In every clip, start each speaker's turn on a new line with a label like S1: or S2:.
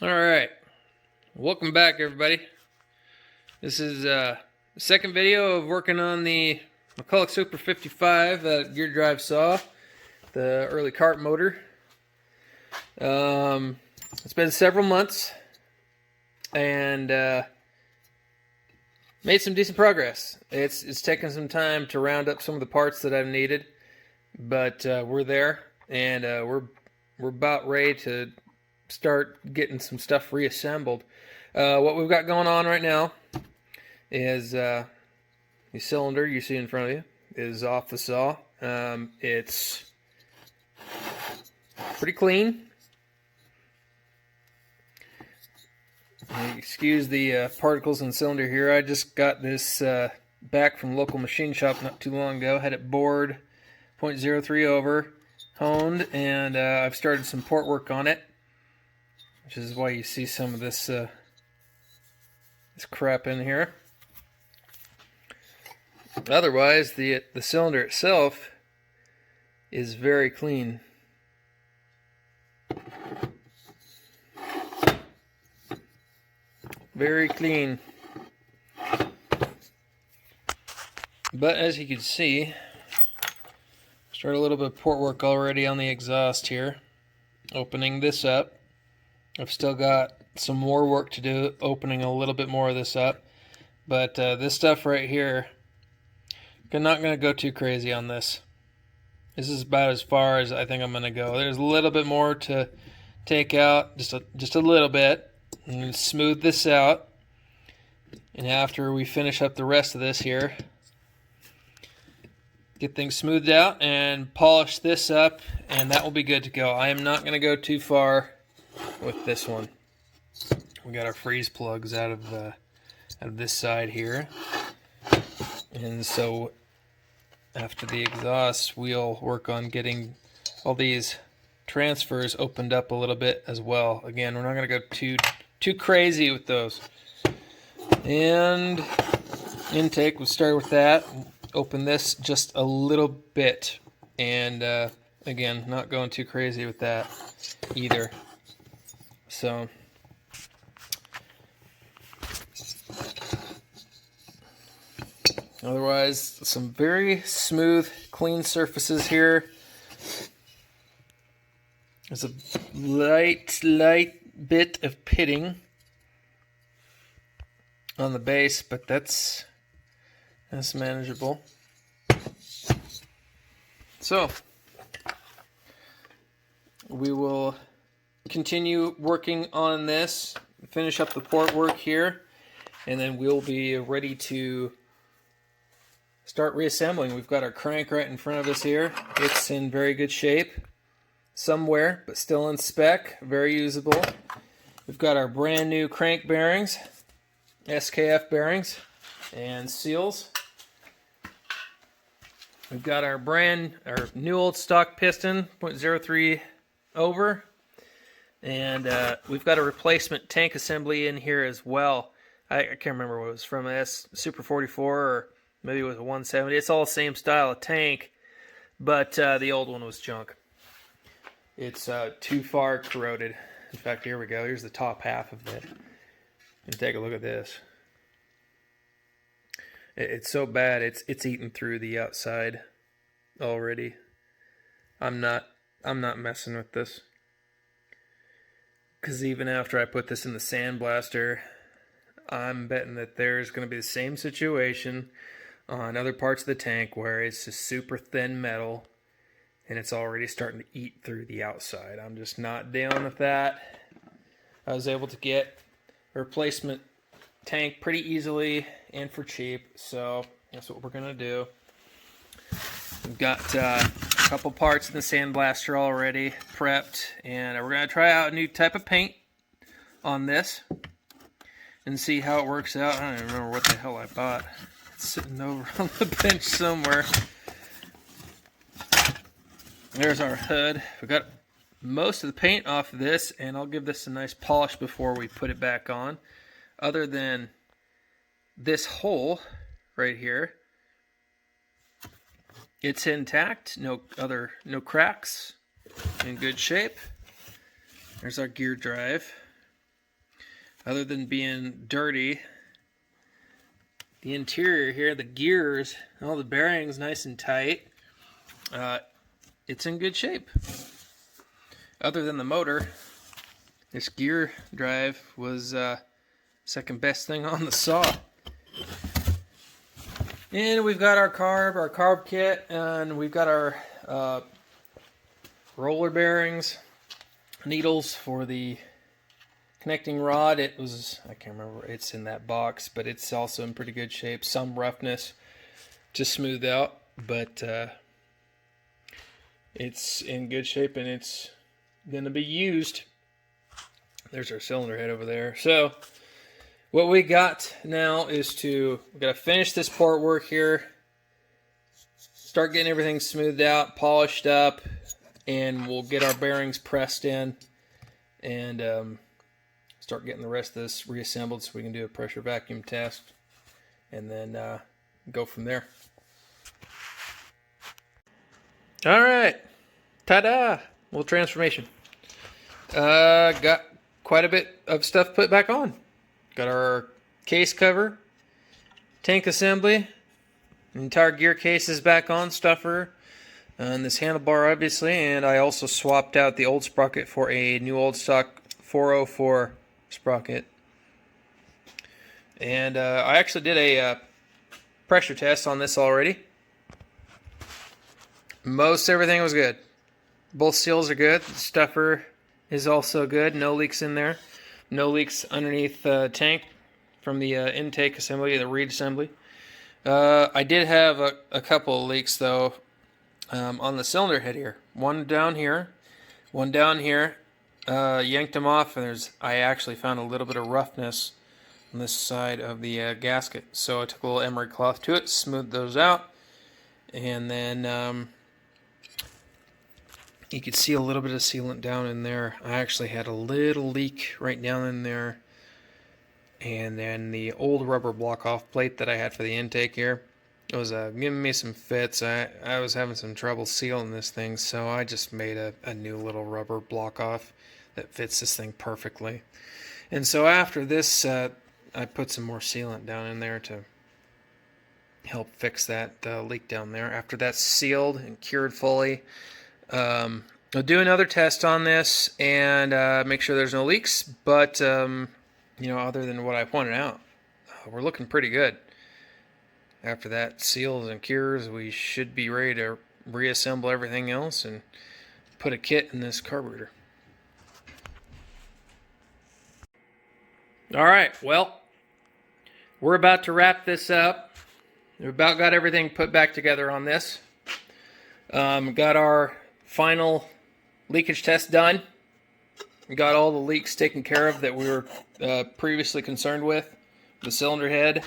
S1: All right, welcome back, everybody. This is the second video of working on the McCulloch Super 55 gear drive saw, the early cart motor. It's been several months, and made some decent progress. It's taken some time to round up some of the parts that I've needed, but we're there, and we're about ready to start getting some stuff reassembled. What we've got going on right now is the cylinder you see in front of you is off the saw. It's pretty clean. Excuse the particles in the cylinder here. I just got this back from local machine shop not too long ago. Had it bored 0.03 over, honed, and I've started some port work on it, which is why you see some of this this crap in here. Otherwise, the cylinder itself is very clean. Very clean. But as you can see, start a little bit of port work already on the exhaust here. Opening this up. I've still got some more work to do opening a little bit more of this up. But this stuff right here, I'm not going to go too crazy on this. This is about as far as I think I'm going to go. There's a little bit more to take out, just a little bit. And smooth this out, and after we finish up the rest of this here, get things smoothed out and polish this up, and that will be good to go. I am not going to go too far with this one. We got our freeze plugs out of this side here, and so after the exhaust, we'll work on getting all these transfers opened up a little bit as well. Again, we're not going to go too crazy with those. And intake, we'll start with that. Open this just a little bit. And again, not going too crazy with that either. So otherwise, some very smooth, clean surfaces here. There's a light bit of pitting on the base, but that's manageable. So we will continue working on this, finish up the port work here, and then we'll be ready to start reassembling. We've got our crank right in front of us here. It's in very good shape somewhere, but still in spec, very usable. We've got our brand new crank bearings, SKF bearings and seals. We've got our new old stock piston, 0.03 over, and we've got a replacement tank assembly in here as well. I can't remember what it was from, Super 44 or maybe it was a 170. It's all the same style of tank, but the old one was junk. It's too far corroded. In fact, here we go. Here's the top half of it. And take a look at this. It's so bad. It's eaten through the outside already. I'm not messing with this. Because even after I put this in the sandblaster, I'm betting that there's going to be the same situation on other parts of the tank where it's just super thin metal and it's already starting to eat through the outside. I'm just not dealing with that. I was able to get a replacement tank pretty easily and for cheap, so that's what we're going to do. We've got a couple parts in the sandblaster already prepped, and we're going to try out a new type of paint on this and see how it works out. I don't even remember what the hell I bought. It's sitting over on the bench somewhere. There's our hood. We got most of the paint off of this, and I'll give this a nice polish before we put it back on. Other than this hole right here, it's intact. No cracks. In good shape. There's our gear drive. other than being dirty, the interior here, the gears, all the bearings nice and tight. It's in good shape. Other than the motor, this gear drive was second best thing on the saw. And we've got our carb kit, and we've got our roller bearings, needles for the connecting rod. It was, I can't remember, it's in that box, but it's also in pretty good shape. Some roughness to smooth out, but it's in good shape and it's going to be used. There's our cylinder head over there. So what we got now is we got to finish this port work here, start getting everything smoothed out, polished up, and we'll get our bearings pressed in and start getting the rest of this reassembled so we can do a pressure vacuum test and then go from there. All right, ta-da! Little transformation. Got quite a bit of stuff put back on. Got our case cover, tank assembly, entire gear case is back on, stuffer, and this handlebar obviously, and I also swapped out the old sprocket for a new old stock 404 sprocket. And I actually did a pressure test on this already. Most everything was good. Both seals are good. The stuffer is also good. No leaks in there. No leaks underneath the tank from the intake assembly, the reed assembly. I did have a couple of leaks though on the cylinder head here. One down here, one down here. Yanked them off, and I actually found a little bit of roughness on this side of the gasket. So I took a little emery cloth to it, smoothed those out, and then you could see a little bit of sealant down in there. I actually had a little leak right down in there. And then the old rubber block-off plate that I had for the intake here, it was giving me some fits. I was having some trouble sealing this thing, so I just made a new little rubber block-off that fits this thing perfectly. And so after this, I put some more sealant down in there to help fix that leak down there. After that's sealed and cured fully, I'll do another test on this and make sure there's no leaks. But, you know, other than what I pointed out, we're looking pretty good. After that seals and cures, we should be ready to reassemble everything else and put a kit in this carburetor. All right, well, we're about to wrap this up. We've about got everything put back together on this. Got our final leakage test done. We got all the leaks taken care of that we were previously concerned with. The cylinder head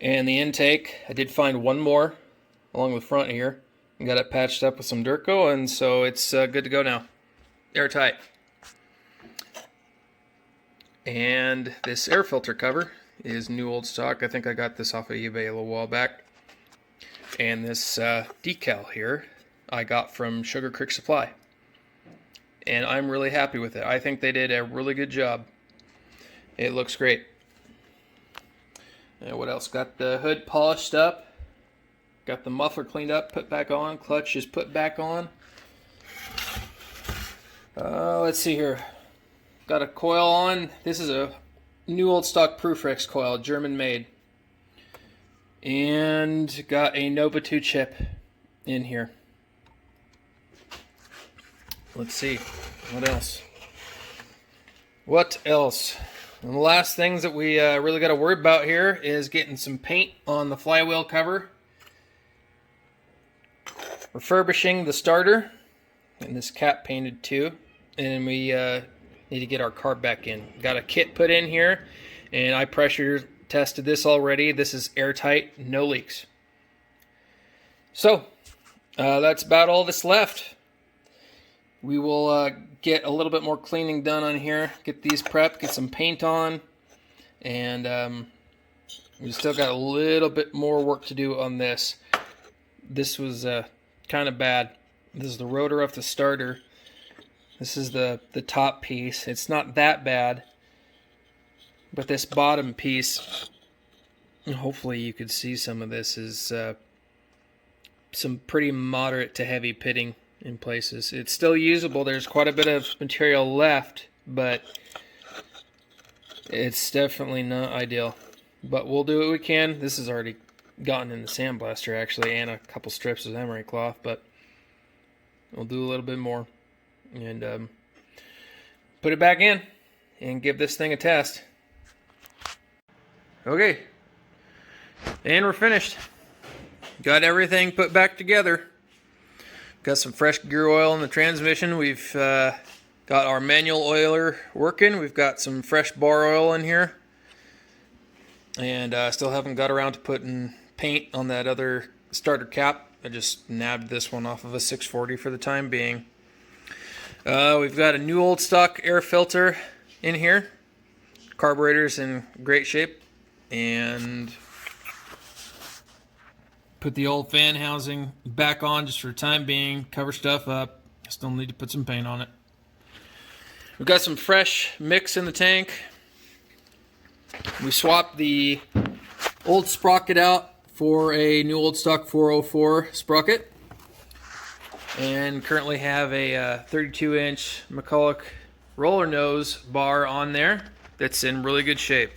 S1: and the intake. I did find one more along the front here. Got it patched up with some Durco, and so it's good to go now. Airtight. And this air filter cover is new old stock. I think I got this off of eBay a little while back. And this decal here I got from Sugar Creek Supply. And I'm really happy with it. I think they did a really good job. It looks great. And what else? Got the hood polished up. Got the muffler cleaned up, put back on. Clutch is put back on. Let's see here. Got a coil on. This is a new old stock Proofrex coil, German made. And got a Nova 2 chip in here. Let's see. What else? What else? And the last things that we really got to worry about here is getting some paint on the flywheel cover. Refurbishing the starter. And this cap painted too. And we need to get our carb back in. Got a kit put in here. And I pressure tested this already. This is airtight. No leaks. So, that's about all that's left. We will get a little bit more cleaning done on here, get these prepped, get some paint on, and we still got a little bit more work to do on this. This was kind of bad. This is the rotor of the starter. This is the top piece. It's not that bad, But this bottom piece, hopefully you could see some of this, is some pretty moderate to heavy pitting in places. It's still usable. There's quite a bit of material left, but it's definitely not ideal. But we'll do what we can. This has already gotten in the sandblaster actually, and a couple strips of emery cloth, but we'll do a little bit more and put it back in and give this thing a test. Okay, and we're finished. Got everything put back together. Got some fresh gear oil in the transmission. We've got our manual oiler working. We've got some fresh bar oil in here. And I still haven't got around to putting paint on that other starter cap. I just nabbed this one off of a 640 for the time being. We've got a new old stock air filter in here. Carburetor's in great shape. And put the old fan housing back on just for the time being. Cover stuff up. Still need to put some paint on it. We've got some fresh mix in the tank. We swapped the old sprocket out for a new old stock 404 sprocket. And currently have a 32-inch McCulloch roller nose bar on there that's in really good shape.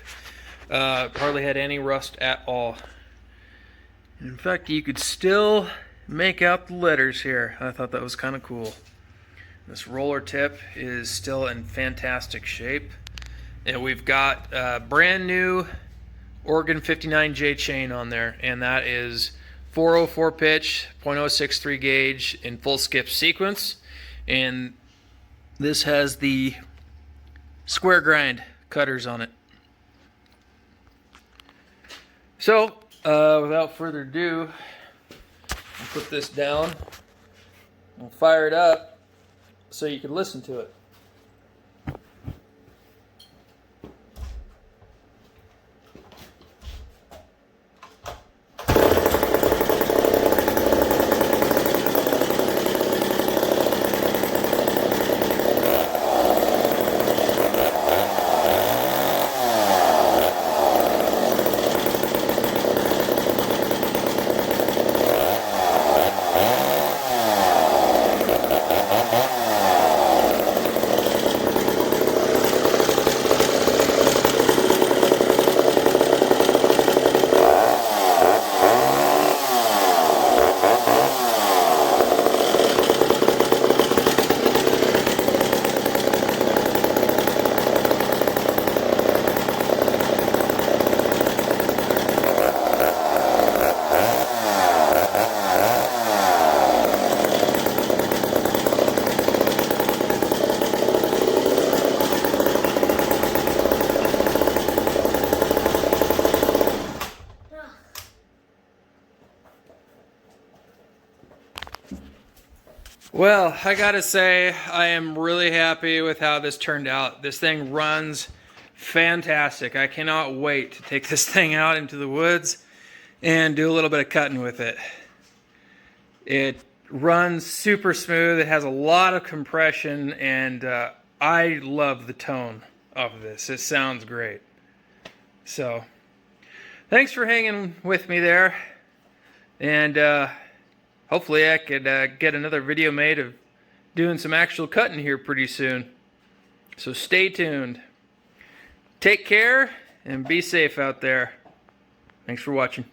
S1: Hardly had any rust at all. In fact, you could still make out the letters here. I thought that was kind of cool. This roller tip is still in fantastic shape. And we've got a brand new Oregon 59J chain on there, and that is 404 pitch, .063 gauge in full skip sequence. And this has the square grind cutters on it. So, without further ado, I'll put this down and fire it up so you can listen to it. Well, I gotta say, I am really happy with how this turned out. This thing runs fantastic. I cannot wait to take this thing out into the woods and do a little bit of cutting with it. It runs super smooth. It has a lot of compression, and I love the tone of this. It sounds great. So, thanks for hanging with me there. And hopefully I could get another video made of doing some actual cutting here pretty soon. So stay tuned. Take care and be safe out there. Thanks for watching.